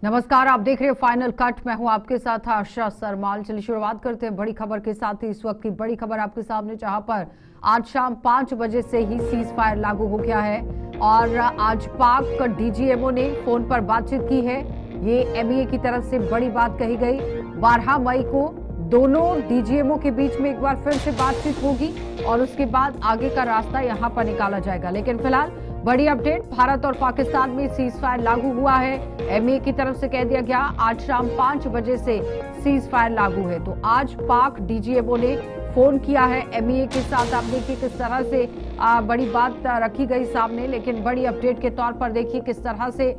नमस्कार, आप देख रहे हैं फाइनल कट। मैं हूं आपके साथ आशा सरमाल। चलिए शुरुआत करते हैं बड़ी खबर के साथ ही। इस वक्त की बड़ी खबर आपके सामने, जहां पर आज शाम 5 बजे से ही सीज फायर लागू हो गया है और आज पाक डीजीएमओ ने फोन पर बातचीत की है। ये एमईए की तरफ से बड़ी बात कही गई। 12 मई को दोनों डीजीएमओ के बीच में एक बार फिर से बातचीत होगी और उसके बाद आगे का रास्ता यहां पर निकाला जाएगा। लेकिन फिलहाल बड़ी अपडेट, भारत और पाकिस्तान में सीज फायर लागू हुआ है। एमईए की तरफ से कह दिया गया आज शाम 5 बजे से सीज फायर लागू है। तो आज पाक डीजीएमओ ने फोन किया है एमईए के साथ। आप देखिए किस तरह से बड़ी बात रखी गई सामने। लेकिन बड़ी अपडेट के तौर पर देखिए किस तरह से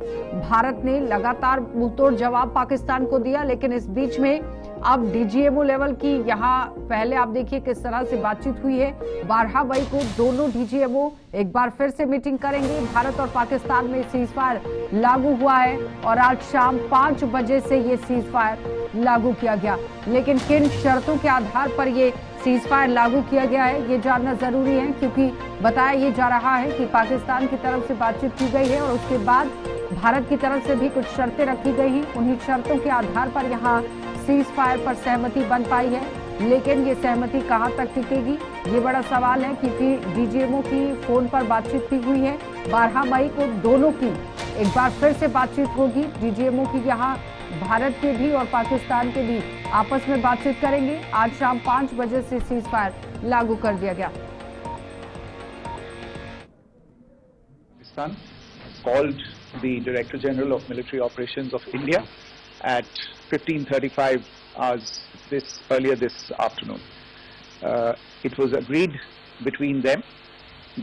भारत ने लगातार मुंहतोड़ जवाब पाकिस्तान को दिया। लेकिन इस बीच में अब डीजीएमओ लेवल की यहाँ पहले आप देखिए किस तरह से बातचीत हुई है। 12 मई को दोनों डीजीएमओ एक बार फिर से मीटिंग करेंगे। भारत और पाकिस्तान में सीज फायर लागू हुआ है और आज शाम 5 बजे से ये सीज फायर लागू किया गया। लेकिन किन शर्तों के आधार पर ये सीज फायर लागू किया गया है, ये जानना जरूरी है, क्योंकि बताया ये जा रहा है कि पाकिस्तान की तरफ से बातचीत की गई है और उसके बाद भारत की तरफ से भी कुछ शर्तें रखी गई हैं। उन्हीं शर्तों के आधार पर यहाँ सीज फायर पर सहमति बन पाई है। लेकिन ये सहमति कहां तक टिकेगी, ये बड़ा सवाल है, क्योंकि डीजीएमओ की फोन पर बातचीत भी हुई है। 12 मई को दोनों की एक बार फिर से बातचीत होगी। डीजीएमओ की यहाँ भारत के भी और पाकिस्तान के भी आपस में बातचीत करेंगे। आज शाम 5 बजे से सीज फायर लागू कर दिया गया। Pakistan called the Director General of Military Operations of India at 15:35 hours earlier this afternoon. It was agreed between them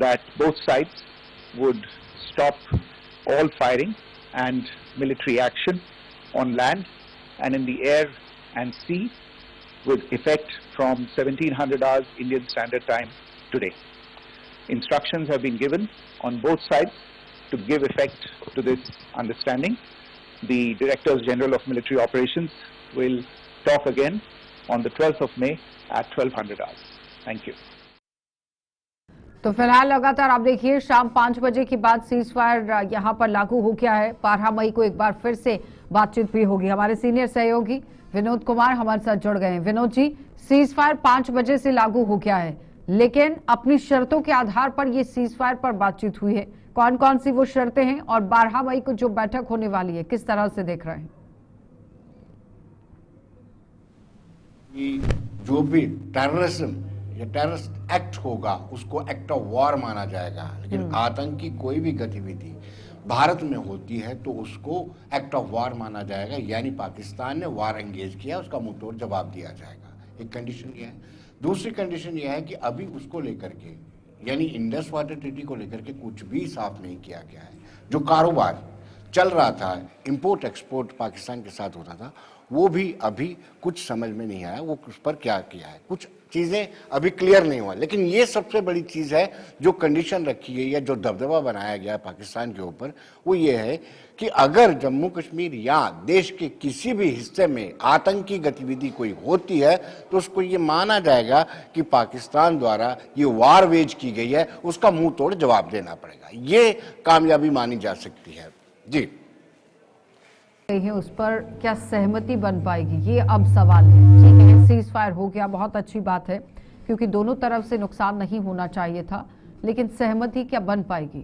that both sides would stop all firing and military action on land and in the air and sea with effect from 1700 hours Indian Standard Time today. Instructions have been given on both sides to give effect to this understanding. The Directors General of Military Operations will talk again on the 12th of May at 1200 hours. Thank you. तो फिलहाल लगातार आप देखिए शाम 5 बजे के बाद cease fire यहाँ पर लागू हो गया है। 12 मई को एक बार फिर से बातचीत भी होगी। हमारे सीनियर सहयोगी विनोद कुमार हमारे साथ जुड़ गए हैं। विनोद जी, सीज फायर 5 बजे से लागू हो गया है, लेकिन अपनी शर्तों के आधार पर ये सीज फायर पर बातचीत हुई है। कौन कौन सी वो शर्तें हैं और 12 मई को जो बैठक होने वाली है किस तरह से देख रहे हैं? जो भी टेररिज्म या टेररिस्ट एक्ट होगा उसको एक्ट ऑफ वॉर माना जाएगा। लेकिन आतंकी कोई भी गतिविधि भारत में होती है तो उसको एक्ट ऑफ वॉर माना जाएगा, यानी पाकिस्तान ने वॉर एंगेज किया, उसका मुंहतोड़ जवाब दिया जाएगा। एक कंडीशन ये है। दूसरी कंडीशन यह है कि अभी उसको लेकर के, यानी इंडस वाटर ट्रीटी को लेकर के कुछ भी साफ नहीं किया गया है। जो कारोबार चल रहा था, इंपोर्ट एक्सपोर्ट पाकिस्तान के साथ होता था, वो भी अभी कुछ समझ में नहीं आया वो उस पर क्या किया है। कुछ चीजें अभी क्लियर नहीं हुआ। लेकिन ये सबसे बड़ी चीज है जो कंडीशन रखी गई है, जो दबदबा बनाया गया पाकिस्तान के ऊपर, वो ये है कि अगर जम्मू कश्मीर या देश के किसी भी हिस्से में आतंकी गतिविधि कोई होती है तो उसको ये माना जाएगा कि पाकिस्तान द्वारा ये वार वेज की गई है, उसका मुंह तोड़ जवाब देना पड़ेगा। ये कामयाबी मानी जा सकती है। जी है उस पर क्या सहमति बन पाएगी, ये अब सवाल है। ठीक है, सीज फायर हो गया, बहुत अच्छी बात है, क्योंकि दोनों तरफ से नुकसान नहीं होना चाहिए था। लेकिन सहमति क्या बन पाएगी?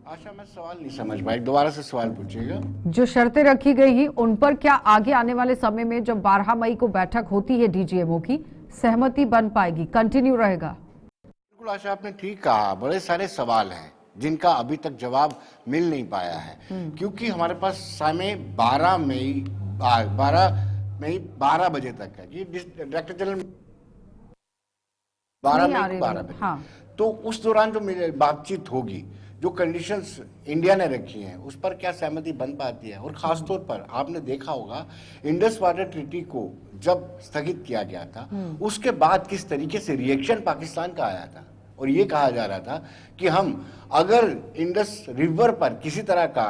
आशा, मैं सवाल नहीं समझ पाई, दोबारा से सवाल पूछिएगा। जो शर्तें रखी गई हैं उन पर क्या आगे आने वाले समय में जब 12 मई को बैठक होती है डीजीएमओ की, सहमति बन पाएगी, कंटिन्यू रहेगा? बिल्कुल आशा, आपने ठीक कहा। बड़े सारे सवाल हैं जिनका अभी तक जवाब मिल नहीं पाया है, क्योंकि हमारे पास समय 12 मई 12 बजे तक है। ये डायरेक्टर जनरल 12 मई 12 बजे। हाँ। तो उस दौरान जो बातचीत होगी, जो कंडीशंस इंडिया ने रखी हैं, उस पर क्या सहमति बन पाती है। और खासतौर पर आपने देखा होगा इंडस वाटर ट्रीटी को जब स्थगित किया गया था, उसके बाद किस तरीके से रिएक्शन पाकिस्तान का आया था। और ये कहा जा रहा था कि हम अगर इंडस रिवर पर किसी तरह का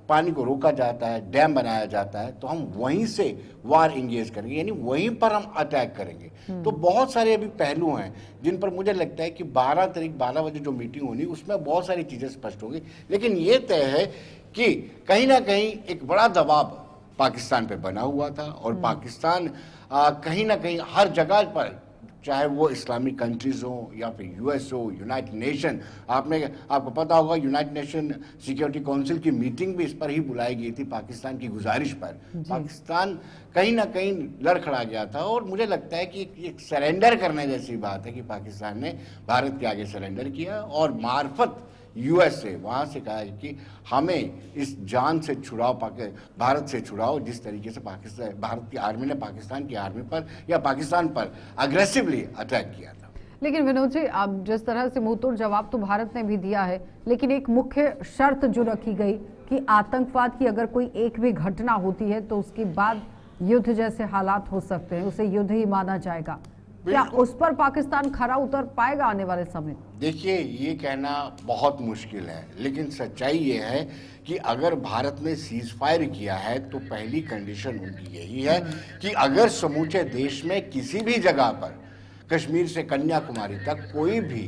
पानी को रोका जाता है, डैम बनाया जाता है, तो हम वहीं से वार इंगेज करेंगे, यानी वहीं पर हम अटैक करेंगे। तो बहुत सारे अभी पहलू हैं जिन पर मुझे लगता है कि 12 तारीख 12 बजे जो मीटिंग होनी उसमें बहुत सारी चीजें स्पष्ट होंगी। लेकिन ये तय है कि कहीं ना कहीं एक बड़ा दबाव पाकिस्तान पे बना हुआ था और पाकिस्तान कहीं ना कहीं हर जगह पर, चाहे वो इस्लामिक कंट्रीज हो या फिर यूएस हो, यूनाइटेड नेशन, आपको पता होगा यूनाइटेड नेशन सिक्योरिटी काउंसिल की मीटिंग भी इस पर ही बुलाई गई थी पाकिस्तान की गुजारिश पर। पाकिस्तान कहीं ना कहीं लड़खड़ा गया था और मुझे लगता है कि एक सरेंडर करने जैसी बात है कि पाकिस्तान ने भारत के आगे सरेंडर किया और मार्फत यूएस से वहां से कहा है कि हमें इस जान से छुड़ाओ, भारत से छुड़ाओ, जिस तरीके से पाकिस्तान, भारत की आर्मी ने पाकिस्तान की आर्मी पर या पाकिस्तान पर अग्रेसिवली अटैक किया था। लेकिन विनोद जी, अब जिस तरह से मुंहतोड़ जवाब तो भारत ने भी दिया है, लेकिन एक मुख्य शर्त जो रखी गई कि आतंकवाद की अगर कोई एक भी घटना होती है तो उसके बाद युद्ध जैसे हालात हो सकते हैं, उसे युद्ध ही माना जाएगा। क्या उस पर पाकिस्तान खरा उतर पाएगा आने वाले समय? देखिए, ये कहना बहुत मुश्किल है, लेकिन सच्चाई ये है कि अगर भारत ने सीज फायर किया है तो पहली कंडीशन उनकी यही है कि अगर समूचे देश में किसी भी जगह पर, कश्मीर से कन्याकुमारी तक कोई भी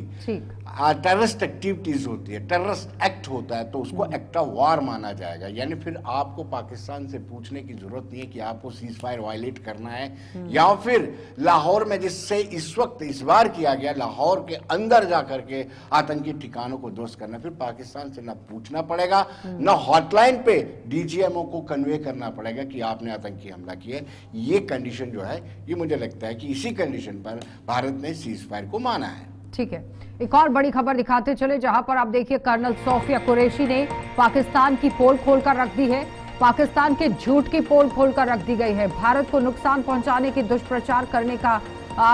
टेररिस्ट एक्टिविटीज होती है, टेररिस्ट एक्ट होता है, तो उसको एक्ट ऑफ वॉर माना जाएगा। यानी फिर आपको पाकिस्तान से पूछने की जरूरत नहीं है कि आपको सीज फायर वायलेट करना है या फिर लाहौर में, जिससे इस वक्त इस बार किया गया, लाहौर के अंदर जाकर के आतंकी ठिकानों को ध्वस्त करना, फिर पाकिस्तान से ना पूछना पड़ेगा, ना हॉटलाइन पे डीजीएमओ को कन्वे करना पड़ेगा कि आपने आतंकी हमला किया। ये कंडीशन जो है, ये मुझे लगता है कि इसी कंडीशन पर भारत ने सीज फायर को माना है। ठीक है, एक और बड़ी खबर दिखाते चले, जहां पर आप देखिए कर्नल सोफिया कुरैशी ने पाकिस्तान की पोल खोलकर रख दी है। पाकिस्तान के झूठ की पोल खोलकर रख दी गई है। भारत को नुकसान पहुंचाने की दुष्प्रचार करने का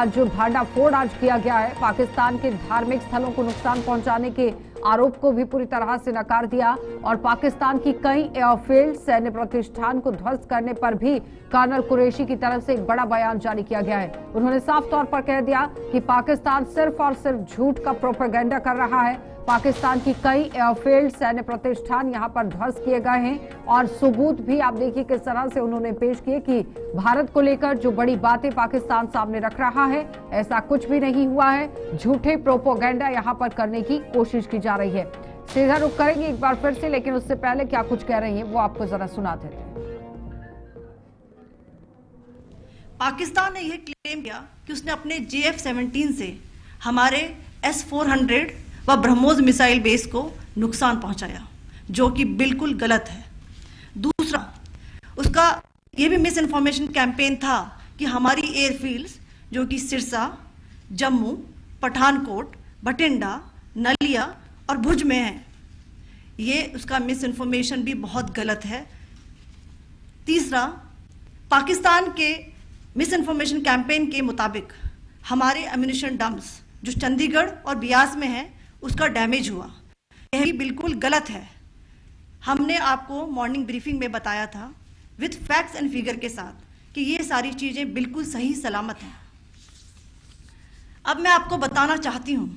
जो भांडाफोड़ आज किया गया है, पाकिस्तान के धार्मिक स्थलों को नुकसान पहुंचाने के आरोप को भी पूरी तरह से नकार दिया और पाकिस्तान की कई एयरफील्ड, सैन्य प्रतिष्ठान को ध्वस्त करने पर भी कर्नल कुरैशी की तरफ से एक बड़ा बयान जारी किया गया है। उन्होंने साफ तौर पर कह दिया कि पाकिस्तान सिर्फ और सिर्फ झूठ का प्रोपेगेंडा कर रहा है। पाकिस्तान की कई एयरफील्ड, सैन्य प्रतिष्ठान यहां पर ध्वस्त किए गए हैं और सबूत भी आप देखिए किस तरह से उन्होंने पेश किए कि भारत को लेकर जो बड़ी बातें पाकिस्तान सामने रख रहा है, ऐसा कुछ भी नहीं हुआ है। झूठे प्रोपेगेंडा यहां पर करने की कोशिश की जा रही है। सीधा रुख करेंगे एक बार फिर से, लेकिन उससे पहले क्या कुछ कह रही है वो आपको जरा सुना देते हैं। पाकिस्तान ने यह क्लेम किया कि उसने अपने JF-17 से हमारे S-400 व ब्रह्मोस मिसाइल बेस को नुकसान पहुंचाया, जो कि बिल्कुल गलत है। दूसरा, उसका यह भी मिस इन्फॉर्मेशन कैंपेन था कि हमारी एयरफील्ड्स जो कि सिरसा, जम्मू, पठानकोट, बठिंडा, नलिया और भुज में हैं, ये उसका मिस इन्फॉर्मेशन भी बहुत गलत है। तीसरा, पाकिस्तान के मिस इन्फॉर्मेशन कैंपेन के मुताबिक हमारे एम्यूनिशन डम्प्स जो चंडीगढ़ और बियास में है, उसका डैमेज हुआ, यह भी बिल्कुल गलत है। हमने आपको मॉर्निंग ब्रीफिंग में बताया था विद फैक्ट्स एंड फिगर के साथ कि ये सारी चीजें बिल्कुल सही सलामत हैं। अब मैं आपको बताना चाहती हूं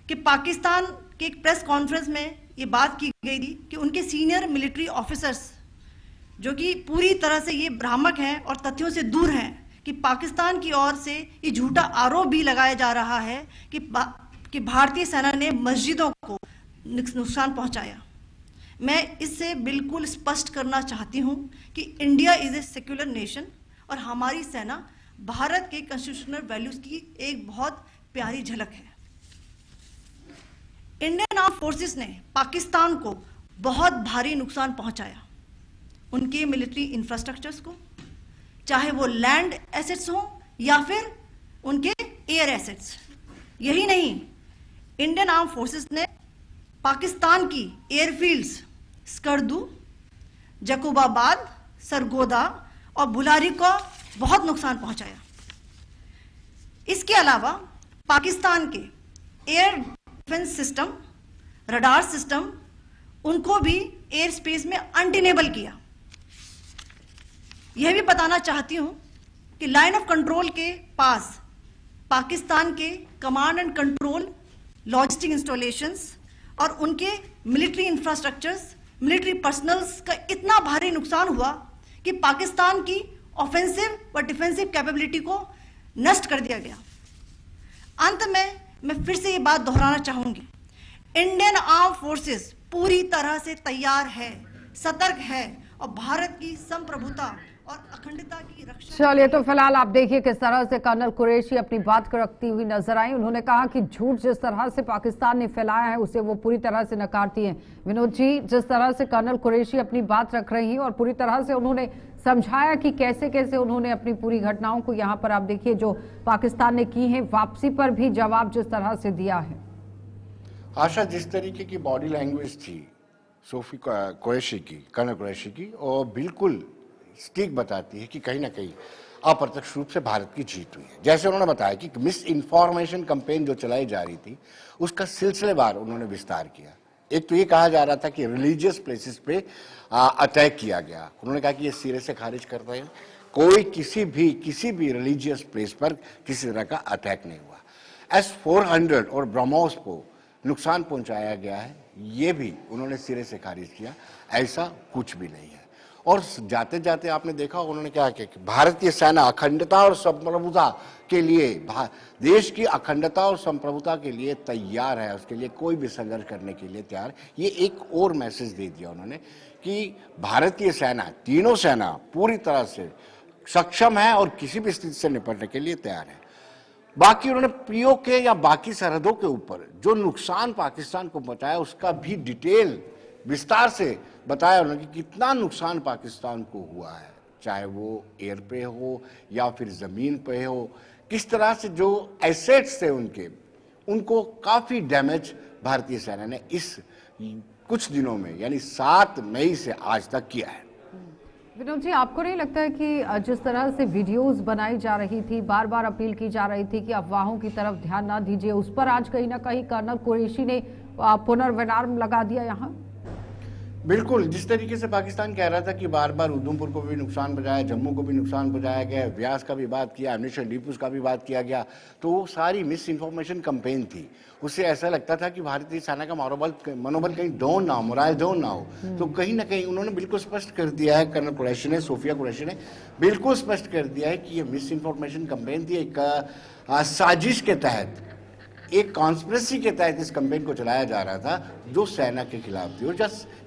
कि पाकिस्तान के एक प्रेस कॉन्फ्रेंस में ये बात की गई थी कि उनके सीनियर मिलिट्री ऑफिसर्स जो कि पूरी तरह से ये भ्रामक हैं और तथ्यों से दूर हैं कि पाकिस्तान की ओर से ये झूठा आरोप भी लगाया जा रहा है कि भारतीय सेना ने मस्जिदों को नुकसान पहुंचाया। मैं इससे बिल्कुल स्पष्ट करना चाहती हूं कि India is a secular nation और हमारी सेना भारत के कॉन्स्टिट्यूशनल वैल्यूज की एक बहुत प्यारी झलक है। इंडियन आर्म फोर्सेस ने पाकिस्तान को बहुत भारी नुकसान पहुंचाया, उनके मिलिट्री इंफ्रास्ट्रक्चर्स को, चाहे वो लैंड एसेट्स हो या फिर उनके एयर एसेट्स। यही नहीं, इंडियन आर्म फोर्सेस ने पाकिस्तान की एयरफील्ड्स स्कर्दू, जकोबाबाद, सरगोदा और बुलारी को बहुत नुकसान पहुंचाया। इसके अलावा पाकिस्तान के air defence system, radar system, उनको भी एयर स्पेस में अनटेनेबल किया। यह भी बताना चाहती हूं कि लाइन ऑफ कंट्रोल के पास पाकिस्तान के command and control, logistic installations और उनके मिलिट्री इंफ्रास्ट्रक्चर्स, मिलिट्री पर्सनल्स का इतना भारी नुकसान हुआ कि पाकिस्तान की ऑफेंसिव व डिफेंसिव कैपेबिलिटी को नष्ट कर दिया गया। अंत में मैं फिर से ये बात दोहराना चाहूंगी, इंडियन आर्म फोर्सेस पूरी तरह से तैयार है, सतर्क है और भारत की संप्रभुता और अखंडता की रक्षा। चलिए, तो फिलहाल आप देखिए किस तरह से कर्नल कुरैशी अपनी बात को रखती हुई नजर आई। उन्होंने कहा कि झूठ जिस तरह से पाकिस्तान ने फैलाया है उसे वो पूरी तरह से नकारती हैं। विनोद जी, जिस तरह से कर्नल कुरैशी अपनी बात रख रही हैं और पूरी तरह से उन्होंने समझाया कि कैसे कैसे उन्होंने अपनी पूरी घटनाओं को यहाँ पर आप देखिए जो पाकिस्तान ने की है, वापसी पर भी जवाब जिस तरह से दिया है। आशा, जिस तरीके की बॉडी लैंग्वेज थी सोफी कुरैशी की, कर्नल कुरैशी की, और बिल्कुल ठीक बताती है कि कहीं ना कहीं अप्रत्यक्ष रूप से भारत की जीत हुई है। जैसे उन्होंने बताया कि मिस इन्फॉर्मेशन कैंपेन जो चलाई जा रही थी उसका सिलसिलेवार उन्होंने विस्तार किया। एक तो ये कहा जा रहा था कि रिलीजियस प्लेसेस पे अटैक किया गया। उन्होंने कहा कि ये सिरे से खारिज कर रहे हैं, कोई किसी भी रिलीजियस प्लेस पर किसी तरह का अटैक नहीं हुआ। S-400 और ब्रह्मोस को नुकसान पहुंचाया गया है, ये भी उन्होंने सिरे से खारिज किया। ऐसा कुछ भी नहीं है। और जाते जाते आपने देखा उन्होंने क्या किया कि भारतीय सेना अखंडता और संप्रभुता के लिए, देश की अखंडता और संप्रभुता के लिए तैयार है, उसके लिए कोई भी संघर्ष करने के लिए तैयार। ये एक और मैसेज दे दिया उन्होंने कि भारतीय सेना, तीनों सेना पूरी तरह से सक्षम है और किसी भी स्थिति से निपटने के लिए तैयार है। बाकी उन्होंने पीओके या बाकी सरहदों के ऊपर जो नुकसान पाकिस्तान को पहुंचाया उसका भी डिटेल विस्तार से बताया उन्होंने कि कितना नुकसान पाकिस्तान को हुआ है, चाहे वो एयर पे हो या फिर जमीन पे हो, किस तरह से जो एसेट्स थे उनको काफी डैमेज भारतीय सेना ने इस कुछ दिनों में यानी 7 मई से आज तक किया है। विनोद जी, आपको नहीं लगता है कि जिस तरह से वीडियोस बनाई जा रही थी, बार बार अपील की जा रही थी कि अफवाहों की तरफ ध्यान ना दीजिए, उस पर आज कहीं ना कहीं कर्नल कुरैशी ने पुनर्विराम लगा दिया यहाँ? बिल्कुल, जिस तरीके से पाकिस्तान कह रहा था कि बार बार उधमपुर को भी नुकसान पहुंचाया, जम्मू को भी नुकसान पहुंचाया गया, व्यास का भी बात किया, एम्युनिशन डिपोज का भी बात किया गया, तो वो सारी मिस इन्फॉर्मेशन कैंपेन थी। उससे ऐसा लगता था कि भारतीय सेना का मनोबल कहीं डाउन ना हो, मोराल डाउन ना हो। तो कहीं ना कहीं उन्होंने बिल्कुल स्पष्ट कर दिया है, कर्नल कुरैशी ने, सोफिया कुरैशी ने बिल्कुल स्पष्ट कर दिया है कि ये मिस इन्फॉर्मेशन कैंपेन थी, एक साजिश के तहत, एक कॉन्स्पिरेसी के तहत इस कैंपेन को चलाया जा रहा था जो सेना के खिलाफ थी। और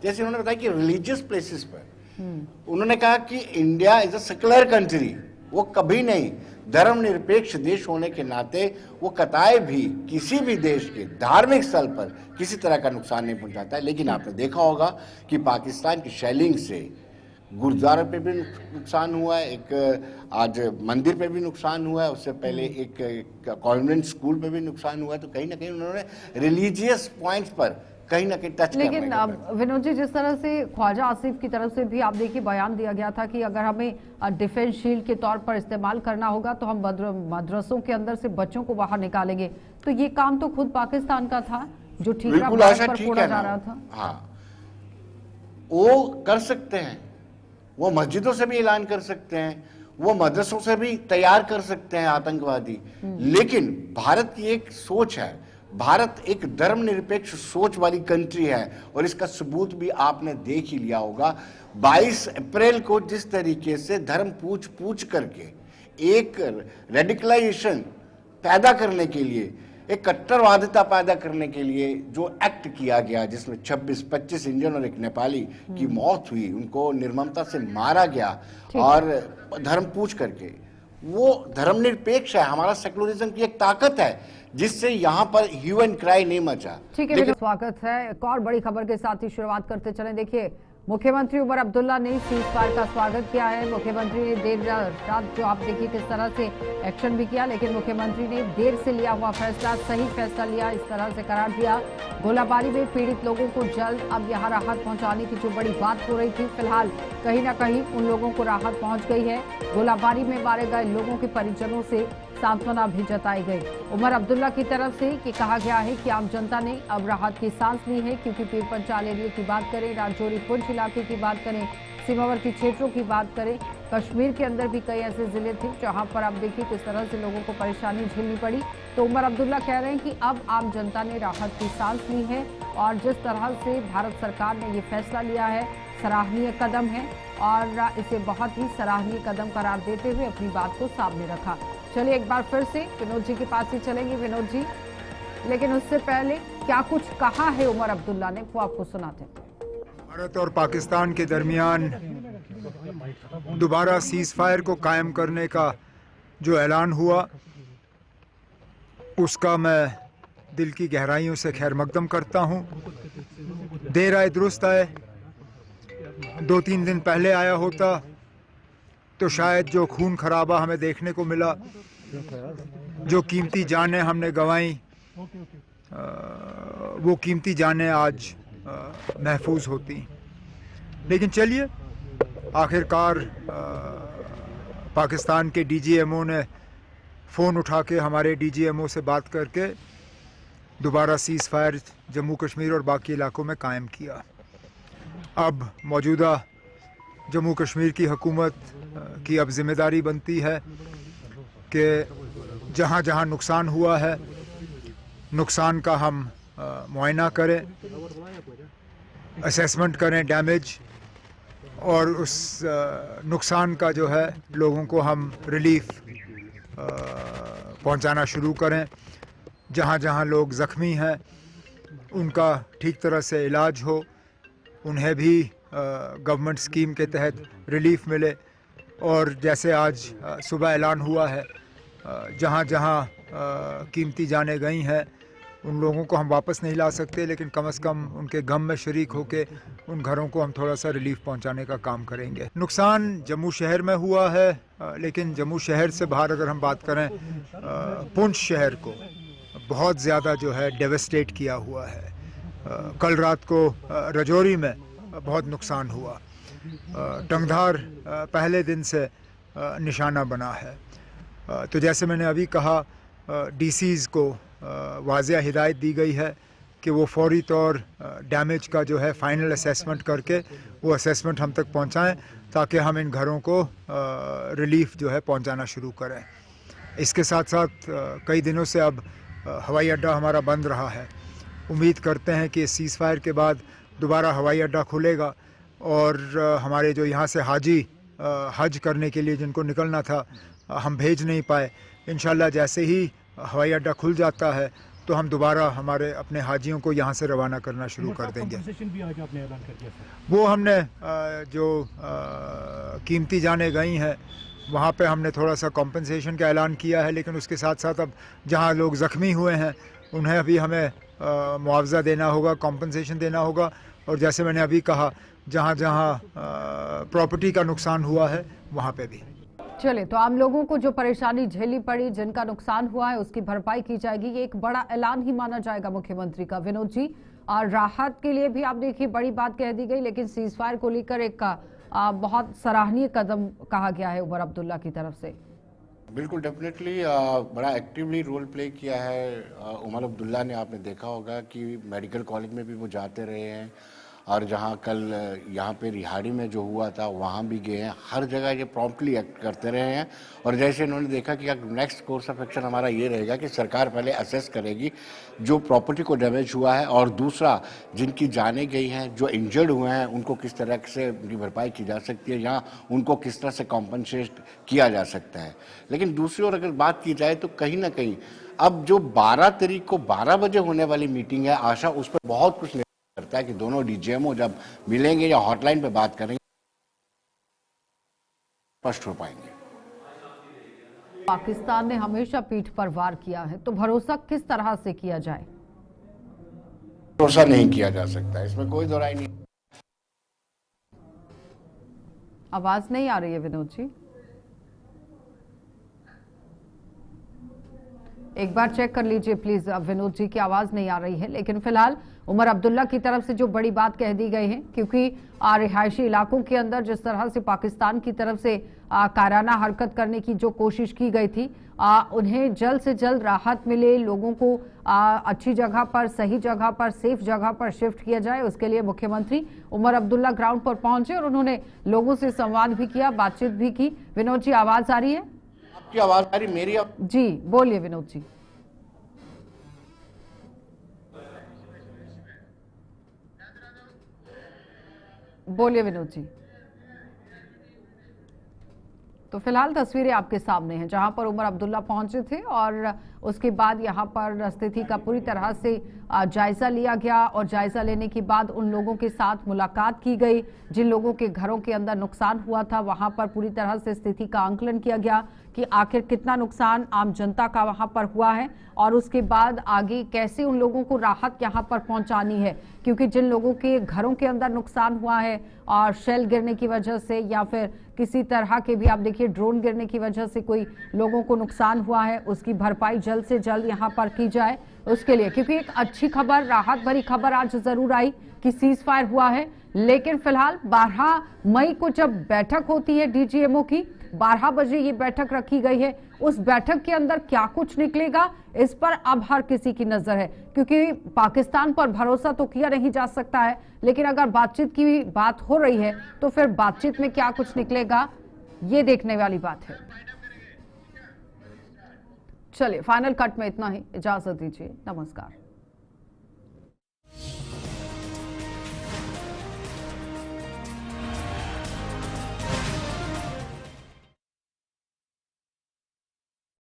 जैसे उन्होंने बताया कि रिलीजियस प्लेसेस पर उन्होंने कहा कि India is a secular country, वो कभी नहीं, धर्मनिरपेक्ष देश होने के नाते वो कतई भी किसी भी देश के धार्मिक स्थल पर किसी तरह का नुकसान नहीं पहुंचाता है। लेकिन आपने देखा होगा कि पाकिस्तान की शेलिंग से गुरुद्वारा पे भी नुकसान हुआ है, एक आज मंदिर पे भी नुकसान हुआ है, उससे पहले एक कॉन्वेंट स्कूल पे भी नुकसान हुआ है। तो कहीं ना कहीं उन्होंने रिलीजियस पॉइंट्स पर कहीं ना कहीं टच। लेकिन विनोद जी, जिस तरह से ख्वाजा आसिफ की तरफ से भी आप देखिए बयान दिया गया था कि अगर हमें डिफेंस शील्ड के तौर पर इस्तेमाल करना होगा तो हम मदरसों के अंदर से बच्चों को बाहर निकालेंगे। तो ये काम तो खुद पाकिस्तान का था जो ठीक पर फोड़ा जा रहा था। हाँ, वो कर सकते हैं, वो मस्जिदों से भी ऐलान कर सकते हैं, वो मदरसों से भी तैयार कर सकते हैं आतंकवादी। लेकिन भारत की एक सोच है, भारत एक धर्मनिरपेक्ष सोच वाली कंट्री है और इसका सबूत भी आपने देख ही लिया होगा। 22 अप्रैल को जिस तरीके से धर्म पूछ करके एक रेडिकलाइजेशन पैदा करने के लिए, एक कट्टरवादिता पैदा करने के लिए जो एक्ट किया गया, जिसमें 26-25 इंडियन और एक नेपाली की मौत हुई, उनको निर्ममता से मारा गया और धर्म पूछ करके, वो धर्मनिरपेक्ष है। हमारा सेकुलरिज्म की एक ताकत है जिससे यहाँ पर ह्यू एंड क्राई नहीं मचा। ठीक है, स्वागत है एक और बड़ी खबर के साथ ही शुरुआत करते चलें। देखिए, मुख्यमंत्री उमर अब्दुल्ला ने सीज फायर का स्वागत किया है। मुख्यमंत्री ने देर रात जो आप देखिए किस तरह से एक्शन भी किया, लेकिन मुख्यमंत्री ने देर से लिया हुआ फैसला सही फैसला लिया, इस तरह से करार दिया। गोलाबारी में पीड़ित लोगों को जल्द अब यहाँ राहत पहुंचाने की जो बड़ी बात हो रही थी, फिलहाल कहीं ना कहीं उन लोगों को राहत पहुंच गई है। गोलाबारी में मारे गए लोगों के परिजनों से सांत्वना भी जताई गई। उमर अब्दुल्ला की तरफ से ये कहा गया है कि आम जनता ने अब राहत की सांस ली है, क्योंकि पीर पंचाल एरिया की बात करें, राजौरी पुंछ इलाके की बात करें, सीमावर्ती क्षेत्रों की बात करें, कश्मीर के अंदर भी कई ऐसे जिले थे जहां पर आप देखिए किस तरह से लोगों को परेशानी झेलनी पड़ी। तो उमर अब्दुल्ला कह रहे हैं कि अब आम जनता ने राहत की सांस ली है और जिस तरह से भारत सरकार ने ये फैसला लिया है, सराहनीय कदम है और इसे बहुत ही सराहनीय कदम करार देते हुए अपनी बात को सामने रखा। चलिए एक बार फिर से विनोद जी के पास ही चलेंगे। विनोद जी, लेकिन उससे पहले क्या कुछ कहा है उमर अब्दुल्ला ने, वो आपको सुनाते हैं। भारत और पाकिस्तान के दरमियान दोबारा सीज फायर को कायम करने का जो ऐलान हुआ उसका मैं दिल की गहराइयों से खैर मकदम करता हूँ। देर आए दुरुस्त आए, 2-3 दिन पहले आया होता तो शायद जो खून खराबा हमें देखने को मिला, जो कीमती जानें हमने गंवाई, वो कीमती जानें आज महफूज होती। लेकिन चलिए, आखिरकार पाकिस्तान के डीजीएमओ ने फ़ोन उठा के हमारे डीजीएमओ से बात करके दोबारा सीज़ फायर जम्मू कश्मीर और बाकी इलाकों में कायम किया। अब मौजूदा जम्मू कश्मीर की हुकूमत की अब ज़िम्मेदारी बनती है कि जहाँ जहाँ नुकसान हुआ है, नुकसान का हम मुआयना करें, असेसमेंट करें डैमेज, और उस नुकसान का जो है लोगों को हम रिलीफ पहुंचाना शुरू करें। जहाँ जहाँ लोग ज़ख्मी हैं उनका ठीक तरह से इलाज हो, उन्हें भी गवर्नमेंट स्कीम के तहत रिलीफ मिले। और जैसे आज सुबह ऐलान हुआ है, जहाँ जहाँ कीमती जानें गई हैं उन लोगों को हम वापस नहीं ला सकते, लेकिन कम से कम उनके गम में शरीक होकर उन घरों को हम थोड़ा सा रिलीफ पहुंचाने का काम करेंगे। नुकसान जम्मू शहर में हुआ है, लेकिन जम्मू शहर से बाहर अगर हम बात करें, पुंछ शहर को बहुत ज़्यादा जो है डेवस्टेट किया हुआ है। कल रात को रजौरी में बहुत नुकसान हुआ। टंगधार पहले दिन से निशाना बना है। तो जैसे मैंने अभी कहा, डीसीज़ को वाज़िया हिदायत दी गई है कि वो फौरी तौर डैमेज का जो है फ़ाइनल असेसमेंट करके वो असेसमेंट हम तक पहुंचाएं, ताकि हम इन घरों को रिलीफ जो है पहुंचाना शुरू करें। इसके साथ साथ कई दिनों से अब हवाई अड्डा हमारा बंद रहा है। उम्मीद करते हैं कि सीज़ फायर के बाद दोबारा हवाई अड्डा खुलेगा और हमारे जो यहाँ से हाजी हज करने के लिए जिनको निकलना था हम भेज नहीं पाए, इंशाल्लाह जैसे ही हवाई अड्डा खुल जाता है तो हम दोबारा हमारे अपने हाजियों को यहाँ से रवाना करना शुरू कर देंगे। भी आज आपने ऐलान कर दिया सर। वो हमने जो कीमती जानें गई हैं वहाँ पे हमने थोड़ा सा कॉम्पनसेशन का ऐलान किया है, लेकिन उसके साथ साथ अब जहाँ लोग ज़ख्मी हुए हैं उन्हें अभी हमें मुआवजा देना होगा, कॉम्पनसेशन देना होगा। और जैसे मैंने अभी कहा, जहाँ जहाँ प्रॉपर्टी का नुकसान हुआ है वहाँ पे भी। चलिए, तो आम लोगों को जो परेशानी झेलनी पड़ी, जिनका नुकसान हुआ है, उसकी भरपाई की जाएगी। ये एक बड़ा ऐलान ही माना जाएगा मुख्यमंत्री का, विनोद जी। और राहत के लिए भी आप देखिए बड़ी बात कह दी गई, लेकिन सीज फायर को लेकर एक बहुत सराहनीय कदम कहा गया है उमर अब्दुल्ला की तरफ से। बिल्कुल, डेफिनेटली बड़ा एक्टिवली रोल प्ले किया है उमर अब्दुल्ला ने। आपने देखा होगा कि मेडिकल कॉलेज में भी वो जाते रहे हैं, और जहाँ कल यहाँ पे रिहाड़ी में जो हुआ था वहाँ भी गए हैं। हर जगह ये प्रॉम्प्टली एक्ट करते रहे हैं। और जैसे इन्होंने देखा कि नेक्स्ट कोर्स ऑफ एक्शन हमारा ये रहेगा कि सरकार पहले असेस करेगी जो प्रॉपर्टी को डैमेज हुआ है, और दूसरा जिनकी जानें गई हैं, जो इंजर्ड हुए हैं, उनको किस तरह से उनकी भरपाई की जा सकती है या उनको किस तरह से कॉम्पनसेट किया जा सकता है। लेकिन दूसरी ओर अगर बात की जाए तो कहीं ना कहीं अब जो 12 तारीख को 12 बजे होने वाली मीटिंग है, आशा उस पर बहुत कुछ करता है कि दोनों डीजीएमओ जब मिलेंगे या हॉटलाइन पे बात करेंगे स्पष्ट हो पाएंगे। पाकिस्तान ने हमेशा पीठ पर वार किया है, तो भरोसा किस तरह से किया जाए? भरोसा नहीं किया जा सकता, इसमें कोई दो राय नहीं। आवाज नहीं आ रही है विनोद जी, एक बार चेक कर लीजिए प्लीज। विनोद जी की आवाज नहीं आ रही है। लेकिन फिलहाल उमर अब्दुल्ला की तरफ से जो बड़ी बात कह दी गई है, क्योंकि रिहायशी इलाकों के अंदर जिस तरह से पाकिस्तान की तरफ से कायराना हरकत करने की जो कोशिश की गई थी, उन्हें जल्द से जल्द राहत मिले, लोगों को अच्छी जगह पर, सही जगह पर, सेफ जगह पर शिफ्ट किया जाए, उसके लिए मुख्यमंत्री उमर अब्दुल्ला ग्राउंड पर पहुंचे और उन्होंने लोगों से संवाद भी किया, बातचीत भी की। विनोद जी, आवाज आ रही है? आपकी आवाज आ रही, मेरी जी बोलिए विनोद जी। बोलिए विनोद जी। तो फिलहाल तस्वीरें आपके सामने हैं जहां पर उमर अब्दुल्ला पहुंचे थे और उसके बाद यहां पर स्थिति का पूरी तरह से जायजा लिया गया और जायजा लेने के बाद उन लोगों के साथ मुलाकात की गई जिन लोगों के घरों के अंदर नुकसान हुआ था। वहां पर पूरी तरह से स्थिति का आंकलन किया गया कि आखिर कितना नुकसान आम जनता का वहां पर हुआ है और उसके बाद आगे कैसे उन लोगों को राहत यहां पर पहुंचानी है, क्योंकि जिन लोगों के घरों के अंदर नुकसान हुआ है और शेल गिरने की वजह से या फिर किसी तरह के भी आप देखिए ड्रोन गिरने की वजह से कोई लोगों को नुकसान हुआ है, उसकी भरपाई जल्द से जल्द यहां पर की जाए उसके लिए। क्योंकि एक अच्छी खबर, राहत भरी खबर आज जरूर आई कि सीज फायर हुआ है, लेकिन फिलहाल 12 मई को जब बैठक होती है डीजीएमओ की, 12 बजे ये बैठक रखी गई है, उस बैठक के अंदर क्या कुछ निकलेगा इस पर अब हर किसी की नजर है। क्योंकि पाकिस्तान पर भरोसा तो किया नहीं जा सकता है, लेकिन अगर बातचीत की बात हो रही है तो फिर बातचीत में क्या कुछ निकलेगा ये देखने वाली बात है। चलिए फाइनल कट में इतना ही, इजाजत दीजिए, नमस्कार।